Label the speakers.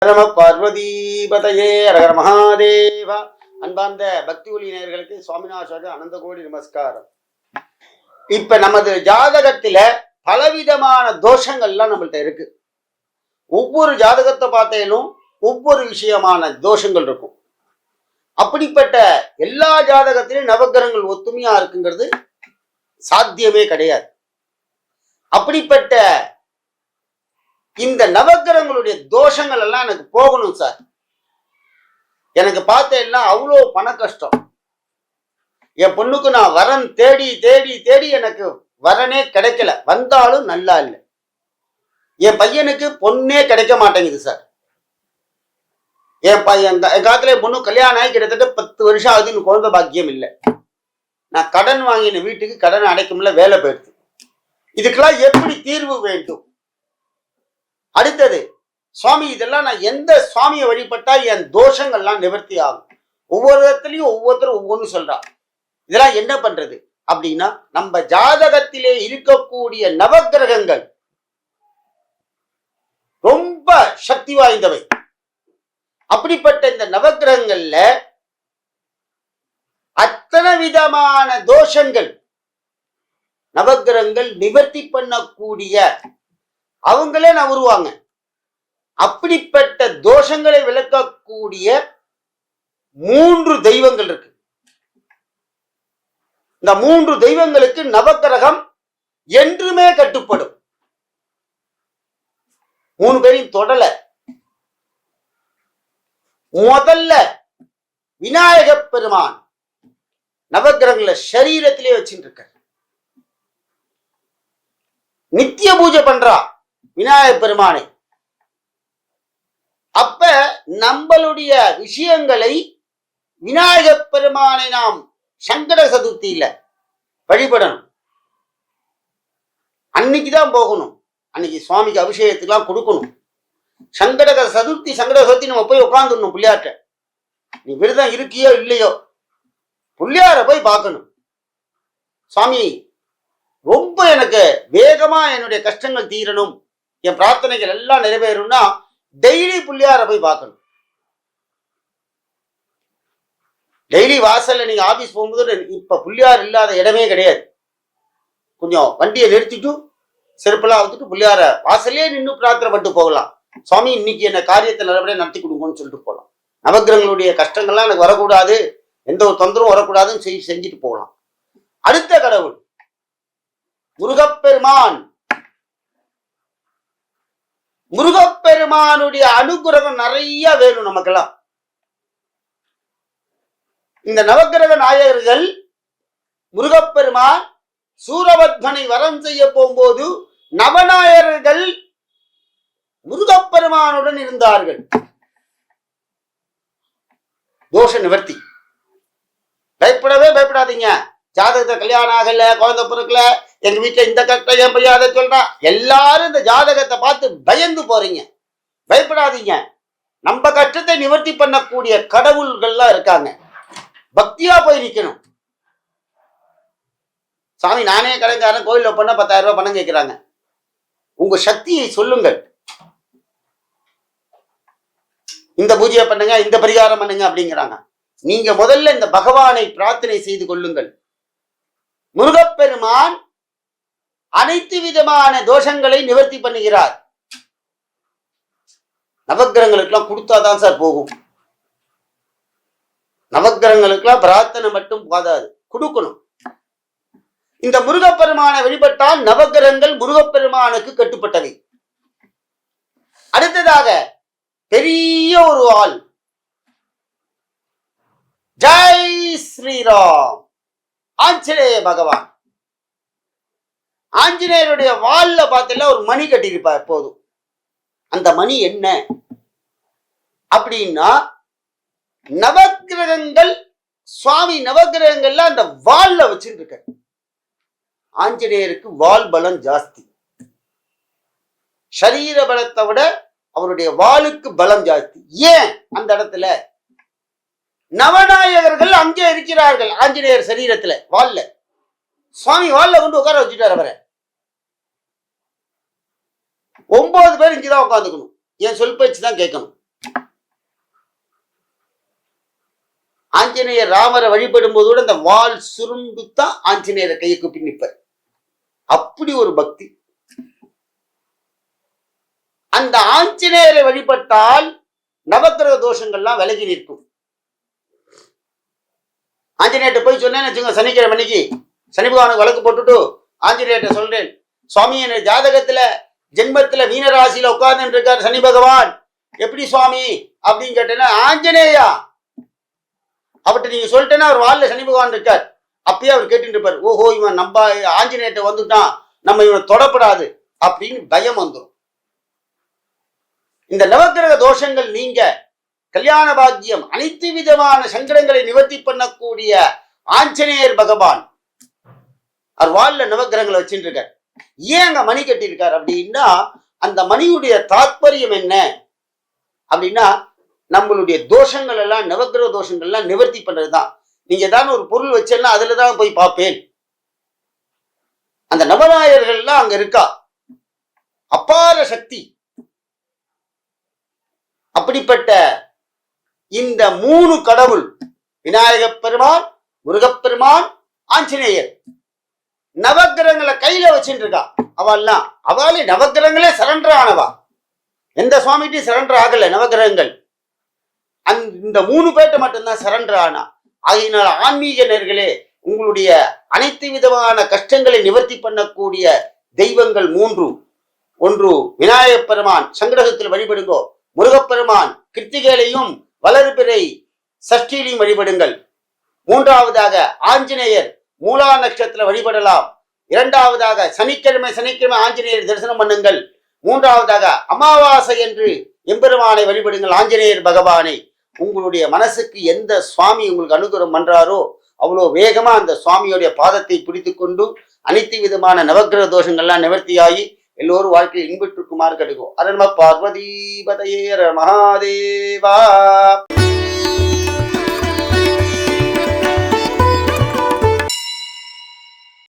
Speaker 1: நம பார்வதீபதையே அரகர மகாதேவா. அன்பார்ந்த பக்தி ஒளி நேயர்களுக்கு சுவாமிநாத அனந்த கோடி நமஸ்காரம். இப்ப நமது ஜாதகத்துல பலவிதமான தோஷங்கள்லாம் நம்மள்ட்ட இருக்கு. ஒவ்வொரு ஜாதகத்தை பார்த்தேனும் ஒவ்வொரு விஷயமான தோஷங்கள் இருக்கும். அப்படிப்பட்ட எல்லா ஜாதகத்திலும் நவக்கிரகங்கள் ஒத்துமையா இருக்குங்கிறது சாத்தியமே கிடையாது. அப்படிப்பட்ட இந்த நவக்கிரகங்களுடைய தோஷங்கள் எல்லாம் எனக்கு போகணும் சார். எனக்கு பார்த்தேன்னா அவ்வளோ பண கஷ்டம். என் பொண்ணுக்கு நான் வரன் தேடி தேடி தேடி எனக்கு வரனே கிடைக்கல, வந்தாலும் நல்லா இல்லை. என் பையனுக்கு பொண்ணே கிடைக்க மாட்டேங்குது சார். என் காலத்துல என் பொண்ணு கல்யாணம் ஆகி கிட்டத்தட்ட 10 வருஷம் ஆகுதுன்னு குழந்தை பாக்கியம் இல்லை. நான் கடன் வாங்கின வீட்டுக்கு கடன் அடைக்கும்ல வேலை போயிடுது. இதுக்கெல்லாம் எப்படி தீர்வு வேண்டும்? அடுத்தது சுவாமி, இதெல்லாம் நான் எந்த சுவாமியை வழிபட்டா என் தோஷங்கள்லாம் நிவர்த்தி ஆகும்? ஒவ்வொரு இடத்துலையும் ஒவ்வொருத்தரும் ஒவ்வொன்று சொல்றா. இதெல்லாம் என்ன பண்றது அப்படின்னா, நம்ம ஜாதகத்திலே இருக்கக்கூடிய நவக்கிரகங்கள் ரொம்ப சக்தி வாய்ந்தவை. அப்படிப்பட்ட இந்த நவக்கிரகங்கள்ல அத்தனை விதமான தோஷங்கள் நவக்கிரகங்கள் நிவர்த்தி பண்ணக்கூடிய அவங்களே நவருவாங்க. அப்படிப்பட்ட தோஷங்களை விளக்கக்கூடிய 3 தெய்வங்கள் இருக்கு. இந்த 3 தெய்வங்களுக்கு நவக்கிரகம் என்றுமே கட்டுப்படும். 3 பேரையும் தொடல. முதல்ல விநாயக பெருமான் நவக்கிரகங்களை சரீரத்திலே வச்சுட்டு இருக்க, நித்திய பூஜை பண்றா விநாயக பெருமானை. அப்ப நம்மளுடைய விஷயங்களை விநாயக பெருமானை நாம் சங்கட சதுர்த்தியில வழிபடணும். அன்னைக்குதான் போகணும். அன்னைக்கு சுவாமிக்கு அபிஷேகத்துக்கெல்லாம் கொடுக்கணும். சங்கட சதுர்த்தி நம்ம போய் உட்காந்துடணும். பிள்ளையாட்ட நீ விரதம் இருக்கியோ இல்லையோ பிள்ளையார போய் பார்க்கணும். சுவாமி, ரொம்ப எனக்கு வேகமா என்னுடைய கஷ்டங்கள் தீரணும், என் பிரார்த்தனைகள் எல்லாம் நிறைவேறணும்னா டெய்லி பிள்ளையார போய் பார்க்கணும். டெய்லி வாசல்ல நீங்க ஆபீஸ் போகும்போது இப்ப பிள்ளையார் இல்லாத இடமே கிடையாது. கொஞ்சம் வண்டியை நிறுத்திட்டு செருப்பெல்லாம் அவுத்துட்டு பிள்ளையார வாசலே நின்று பிரார்த்தனை பண்ணிட்டு போகலாம். சுவாமி, இன்னைக்கு என்ன காரியத்தை நல்லபடியா நடத்தி கொடுங்கன்னு சொல்லிட்டு போகலாம். நவக்கிரகங்களுடைய கஷ்டங்கள்லாம் எனக்கு வரக்கூடாது, எந்த ஒரு தொந்தரவும் வரக்கூடாதுன்னு செஞ்சுட்டு போகலாம். அடுத்த கடவுள் முருகப்பெருமான். முருகப்பெருமானுடைய அனுகிரகம் நிறைய வேணும் நமக்கெல்லாம். இந்த நவக்கிரக நாயகர்கள் முருகப்பெருமான் சூரபத்மனை வரம் செய்ய போகும்போது நவநாயகர்கள் முருகப்பெருமானுடன் இருந்தார்கள். தோஷ நிவர்த்தி. பயப்படவே பயப்படாதீங்க. ஜாதகத்தை கல்யாணம் ஆகல, குழந்தை பிறக்கல, எங்க வீட்டுல இந்த கஷ்டம் என் பையன் அதை சொல்றான், எல்லாரும் இந்த ஜாதகத்தை பார்த்து பயந்து போறீங்க. பயப்படாதீங்க. நம்ம கஷ்டத்தை நிவர்த்தி பண்ணக்கூடிய கடவுள்கள்லாம் இருக்காங்க. பக்தியா போய் நிக்கணும். சாமி, நானே கடைக்காரன், கோயில பண்ண 10,000 ரூபாய் பணம் கேட்கிறாங்க. உங்க சக்தியை சொல்லுங்கள். இந்த பூஜையை பண்ணுங்க, இந்த பரிகாரம் பண்ணுங்க அப்படிங்கிறாங்க. நீங்க முதல்ல இந்த பகவானை பிரார்த்தனை செய்து கொள்ளுங்கள். முருகப்பெருமான் அனைத்து விதமான தோஷங்களை நிவர்த்தி பண்ணுகிறார். நவக்கிரகங்களுக்கெல்லாம் கொடுத்தாதான் சார் போகும். நவக்கிரகங்களுக்கெல்லாம் பிரார்த்தனை மட்டும் போதாது, கொடுக்கணும். இந்த முருகப்பெருமானை வழிபட்டால் நவக்கிரகங்கள் முருகப்பெருமானுக்கு கட்டுப்பட்டவை. அடுத்ததாக பெரிய ஒரு ஆள், ஜெய் ஸ்ரீராம் ஆஞ்சநேய பகவான். ஆஞ்சநேயருடைய வால்ல பார்த்தல ஒரு மணி கட்டியிருப்பார் போதும். அந்த மணி என்ன அப்படின்னா, நவக்கிரகங்கள் சுவாமி நவக்கிரகங்கள்ல அந்த வால்ல வச்சுட்டு இருக்க. ஆஞ்சநேயருக்கு வால் பலம் ஜாஸ்தி. சரீர பலத்தை விட அவருடைய வாளுக்கு பலம் ஜாஸ்தி. ஏன்? அந்த இடத்துல நவநாயகர்கள் அங்கே இருக்கிறார்கள். ஆஞ்சநேயர் சரீரத்துல வால்ல சுவாமி வால்ல கொண்டு உட்கார வச்சுட்டார். அவரை 9 பேர் இங்கதான் உட்காந்துக்கணும். என் சொல் பேச்சு தான் கேட்கணும். ஆஞ்சநேயர் ராமரை வழிபடும் போதோடு அந்த வாள் சுருண்டு தான் ஆஞ்சநேயரை கையை கூப்பி நிற்பார். அப்படி ஒரு பக்தி. அந்த ஆஞ்சநேயரை வழிபட்டால் நவக்கிரக தோஷங்கள்லாம் விலகி நிற்கும். ஆஞ்சநேயர்கிட்ட போய் சொன்னேன்னு வச்சுங்க, சனிக்கிழமை அன்னைக்கு சனி பகவானுக்கு வழக்கு போட்டுட்டு ஆஞ்சநேயர்கிட்ட சொல்றேன், சுவாமி என் ஜாதகத்துல ஜென்மத்துல மீனராசியில உட்கார்ந்து இருக்கார் சனி பகவான், எப்படி சுவாமி அப்படின்னு கேட்டேன்னா, ஆஞ்சநேயா அவர்கிட்ட நீங்க சொல்லிட்டேன்னா அவர் வாழ்ல சனி பகவான் இருக்கார். அப்பயே அவர் கேட்டு இருப்பார், ஓஹோ இவன் நம்ம ஆஞ்சநேயர்கிட்ட வந்துட்டான், நம்ம இவனை தொடப்படாது அப்படின்னு பயம் வந்துடும். இந்த நவக்கிரக தோஷங்கள் நீங்க கல்யாண பாக்கியம் அனைத்து விதமான சங்கடங்களை நிவர்த்தி பண்ணக்கூடிய ஆஞ்சநேயர் பகவான் அவர் வாழ்ல நவக்கிரகங்களை வச்சுட்டு இருக்கார். ஏன் அங்க மணி கட்டியிருக்கார் அப்படின்னா, அந்த மணியுடைய தாத்பரியம் என்ன அப்படின்னா, நம்மளுடைய தோஷங்கள் எல்லாம் நவக்கிரக தோஷங்கள் எல்லாம் நிவர்த்தி பண்றதுதான். நீங்க ஏதாவது ஒரு பொருள் வச்சேன்னா அதுலதான் போய் பார்ப்பேன். அந்த நவநாயகர்கள் எல்லாம் அங்க இருக்கா, அப்பார சக்தி. அப்படிப்பட்ட இந்த 3 கடவுள், விநாயகப் பெருமான், முருகப்பெருமான், ஆஞ்சநேயர், நவக்கிரகங்களை கையில வச்சுட்டு இருக்கா. அவெல்லாம் அவளே நவக்கிரகங்களே சரண்டர் ஆனவா, எந்த சுவாமிகிட்டையும் சரண்டர் ஆகல நவக்கிரகங்கள். இந்த 3 பேர்ட்ட மட்டும்தான் சரண்டர் ஆனா. ஆகையினால ஆன்மீக நேர்களே, உங்களுடைய அனைத்து விதமான கஷ்டங்களை நிவர்த்தி பண்ணக்கூடிய தெய்வங்கள் 3. ஒன்று விநாயகப் பெருமான், சங்கடகத்தில் வழிபடுங்கோ. முருகப்பெருமான் கிருத்திகையிலையும் வளர்பிறை சஷ்டியிலையும் வழிபடுங்கள். 3வதாக ஆஞ்சநேயர் மூலா நட்சத்திரத்தில் வழிபடலாம். 2வதாக சனிக்கிழமை ஆஞ்சநேயர் தரிசனம் பண்ணுங்கள். 3வதாக அமாவாசை என்று எம்பெருமானை வழிபடுங்கள், ஆஞ்சநேயர் பகவானை. உங்களுடைய மனசுக்கு எந்த சுவாமி உங்களுக்கு அனுகிரகம் பண்றாரோ அவ்வளோ வேகமா அந்த சுவாமியோடைய பாதத்தை பிடித்து கொண்டு அனைத்து விதமான நவக்கிரக தோஷங்கள்லாம் நிவர்த்தியாகி எல்லோரும் வாழ்க்கையில் இன்பற்றுக்குமாறு கிடைக்கும். அரணம பார்வதி பதையே மகாதேவா.